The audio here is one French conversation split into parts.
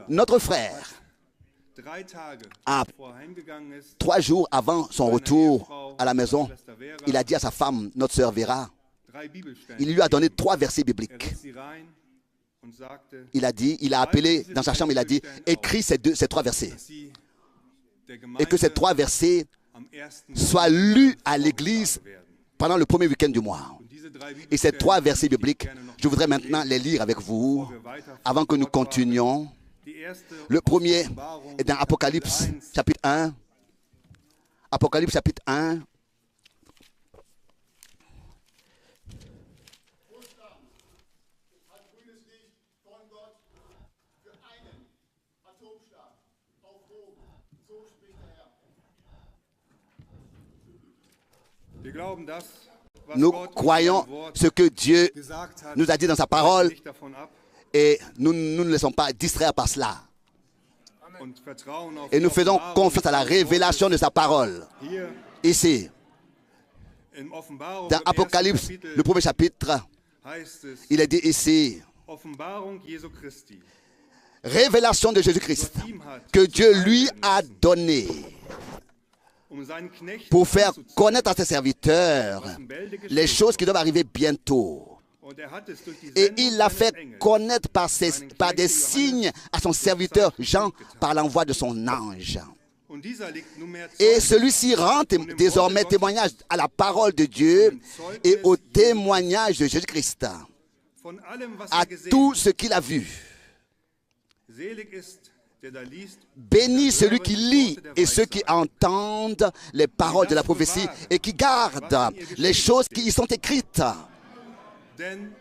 notre frère, 3 jours avant son retour à la maison, il a dit à sa femme, notre sœur Vera, il lui a donné 3 versets bibliques. Il a appelé dans sa chambre, il a dit, écris ces 3 versets. Et que ces 3 versets soient lus à l'église pendant le premier week-end du mois. Et ces 3 versets bibliques, je voudrais maintenant les lire avec vous avant que nous continuions. Le premier est dans Apocalypse chapitre 1. Apocalypse chapitre 1. Nous croyons ce que Dieu nous a dit dans sa parole et nous ne laissons pas distraire par cela. Et nous faisons confiance à la révélation de sa parole. Ici, dans Apocalypse, le premier chapitre, il est dit ici, révélation de Jésus-Christ, que Dieu lui a donné pour faire connaître à ses serviteurs les choses qui doivent arriver bientôt. Et il l'a fait connaître par des signes à son serviteur Jean par l'envoi de son ange. Et celui-ci rend désormais témoignage à la parole de Dieu et au témoignage de Jésus-Christ, à tout ce qu'il a vu. Béni celui qui lit et ceux qui entendent les paroles de la prophétie et qui gardent les choses qui y sont écrites.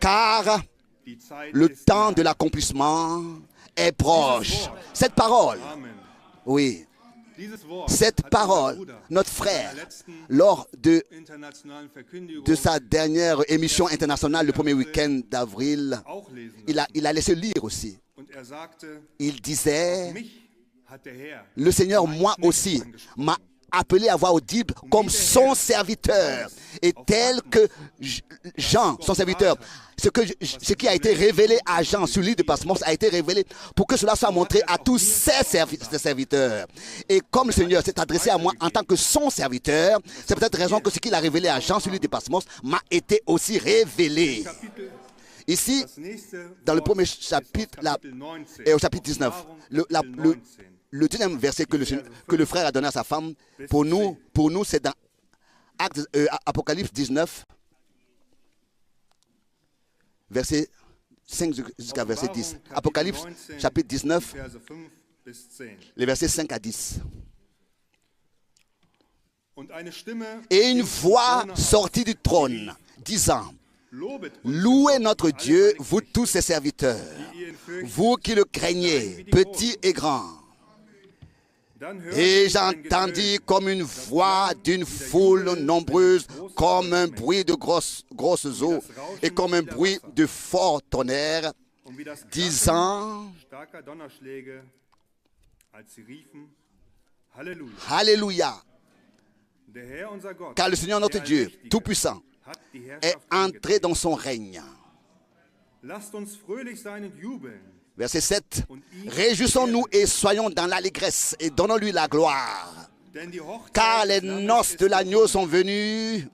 Car le temps de l'accomplissement est proche. Cette parole, oui, cette parole, notre frère, lors de sa dernière émission internationale, le premier week-end d'avril, il a laissé lire aussi. Il disait, le Seigneur, moi aussi, m'a appelé à voix audible comme son serviteur. Et tel que Jean, son serviteur, ce qui a été révélé à Jean sur l'île de Patmos a été révélé pour que cela soit montré à tous ses serviteurs. Et comme le Seigneur s'est adressé à moi en tant que son serviteur, c'est peut-être raison que ce qu'il a révélé à Jean sur l'île de Patmos m'a été aussi révélé. Ici, dans le premier chapitre, et au chapitre 19, le deuxième verset que le frère a donné à sa femme, pour nous c'est dans Apocalypse 19, verset 5 jusqu'à verset 10. Apocalypse chapitre 19, les versets 5 à 10. Et une voix sortit du trône, disant, louez notre Dieu, vous tous ses serviteurs, vous qui le craignez, petits et grands. Et j'entendis comme une voix d'une foule nombreuse, comme un bruit de grosses eaux et comme un bruit de fort tonnerre, disant, Alléluia, car le Seigneur notre Dieu, Tout-Puissant, est entré dans son règne. Verset 7. Réjouissons-nous et soyons dans l'allégresse et donnons-lui la gloire. Car les noces de l'agneau sont venues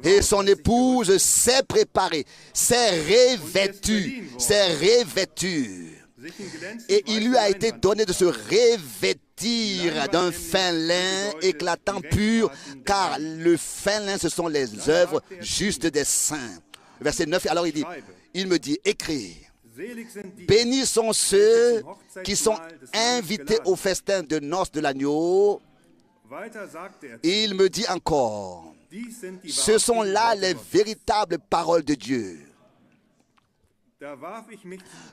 et son épouse s'est préparée, s'est revêtue. Et il lui a été donné de se revêtir d'un fin lin éclatant pur, car le fin lin, ce sont les œuvres justes des saints. Verset 9, alors il me dit, écris, bénis sont ceux qui sont invités au festin de noces de l'agneau. Il me dit encore, ce sont là les véritables paroles de Dieu.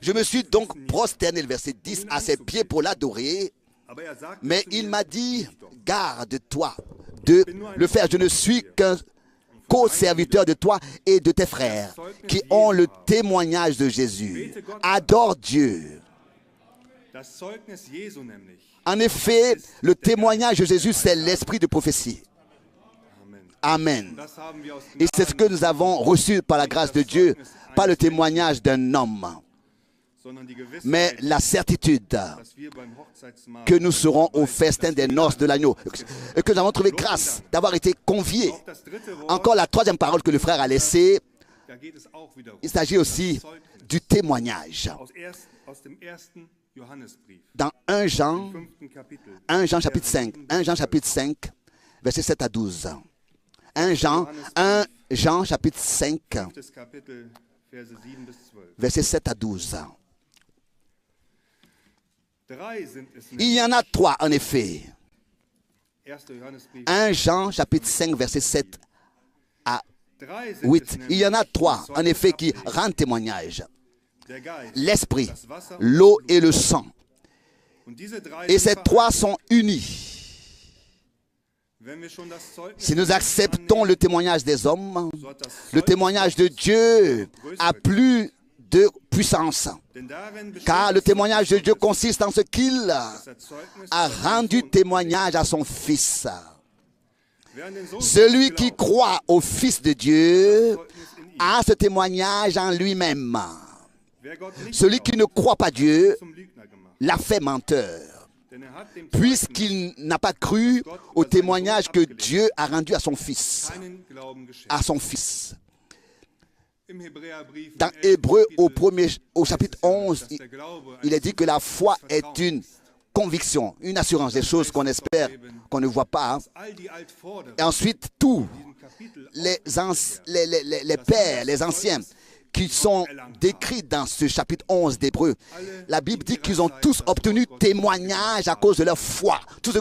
Je me suis donc prosterné, le verset 10, à ses pieds pour l'adorer. Mais il m'a dit, garde-toi de le faire. Je ne suis qu'un co-serviteur de toi et de tes frères qui ont le témoignage de Jésus. Adore Dieu. En effet, le témoignage de Jésus, c'est l'esprit de prophétie. Amen. Et c'est ce que nous avons reçu par la grâce de Dieu, pas le témoignage d'un homme. mais la certitude que nous serons au festin des noces de l'agneau et que nous avons trouvé grâce d'avoir été conviés. Encore la troisième parole que le frère a laissée, il s'agit aussi du témoignage. Dans 1 Jean chapitre 5, versets 7 à 12. 1 Jean chapitre 5, versets 7 à 12. Il y en a 3 en effet. 1 Jean chapitre 5, verset 7 à 8. Il y en a 3 en effet qui rendent témoignage. L'esprit, l'eau et le sang. Et ces 3 sont unis. Si nous acceptons le témoignage des hommes, le témoignage de Dieu a plus de puissance. Car le témoignage de Dieu consiste en ce qu'il a rendu témoignage à son Fils. Celui qui croit au Fils de Dieu a ce témoignage en lui-même. Celui qui ne croit pas Dieu l'a fait menteur, puisqu'il n'a pas cru au témoignage que Dieu a rendu à son Fils. Dans Hébreux, au chapitre 11, il est dit que la foi est une conviction, une assurance des choses qu'on espère, qu'on ne voit pas. Et ensuite, tous les pères, les anciens, qui sont décrits dans ce chapitre 11 d'Hébreux, la Bible dit qu'ils ont tous obtenu témoignage à cause de leur foi. Tout ce